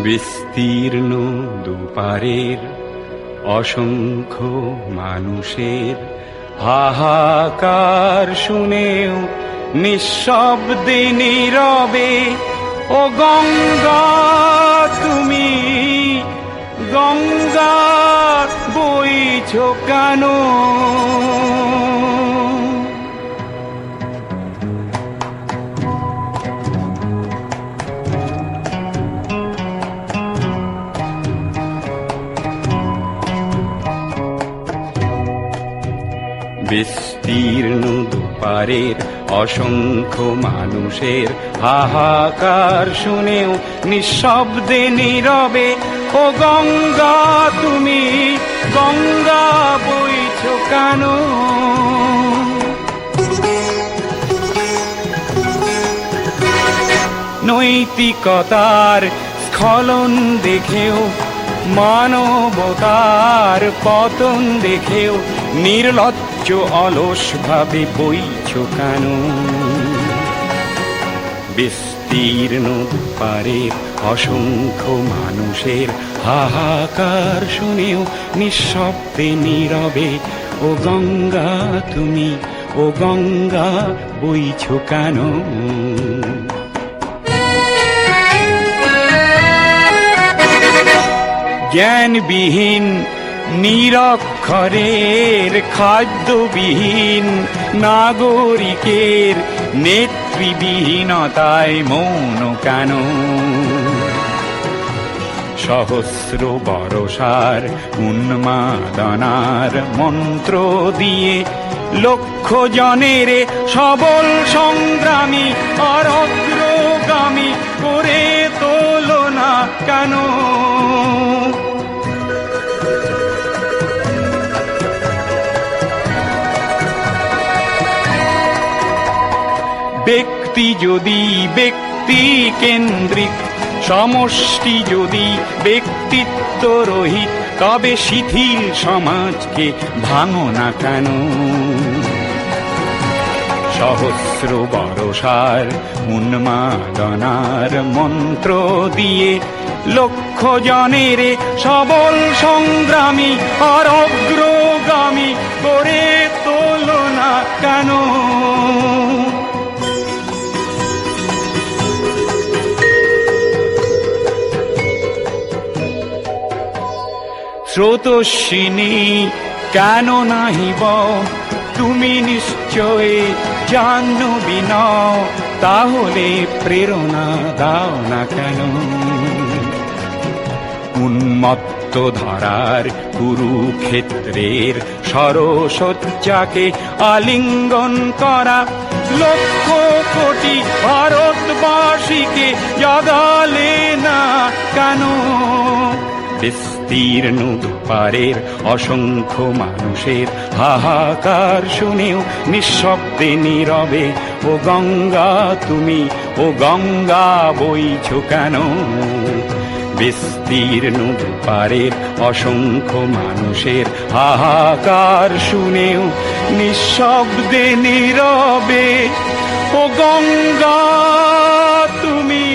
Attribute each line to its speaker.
Speaker 1: বিস্তীর্ণ দুপারের অসংখ্য মানুষের হাহাকার শুনেও নিঃশব্দে নীরবে ও গঙ্গা তুমি গঙ্গা বইছো কেন? বিস্তীর্ণ দুপারের অসংখ্য মানুষের হাহাকার শুনেও নিঃশব্দে নীরবে ও গঙ্গা তুমি গঙ্গা বইছো কেন? নৈতিকতার স্খলন দেখেও মানবতার পতন দেখেও নির্লজ্জ অলস ভাবে বইছো কেন? বিস্তীর্ণ দুপারের অসংখ্য মানুষের হাহাকার শুনেও নিঃশব্দে নীরবে ও গঙ্গা তুমি ও গঙ্গা বইছো কেন? জ্ঞানবিহীন নিরক্ষরের খাদ্যবিহীন নাগরিকের নেতৃবিহীনতায় মৌন কেন? সহস্র বরষার উন্মাদনার মন্ত্র দিয়ে লক্ষ জনের সবল সংগ্রামী আর অগ্রগামী করে তোলো না কেন? ব্যক্তি যদি ব্যক্তি কেন্দ্রিক, সমষ্টি যদি ব্যক্তিত্ব রহিত, তবে শিথিল সমাজকে ভাঙো না কেন? সহস্র বরষার উন্মাদনার মন্ত্র দিয়ে লক্ষ জনের সবল সংগ্রামী আর অগ্রগামী করে তোলো না কেন? স্রোতস্বিনী কেন নাহিব তুমি নিশ্চয় জাহ্নবী নও, তাহলে প্রেরণা দাও না কেন? উন্মত্ত ধারার কুরুক্ষেত্রের সরসজ্জাকে আলিঙ্গন করা লক্ষ কোটি ভারতবাসীকে জাগালে না কেন? বিস্তীর্ণ দুপারের অসংখ্য মানুষের হাহাকার শুনেও নিঃশব্দে নীরবে ও গঙ্গা তুমি ও গঙ্গা বইছো কেন? বিস্তীর্ণ দুপারের অসংখ্য মানুষের হাহাকার শুনেও নিঃশব্দে নীরবে ও গঙ্গা তুমি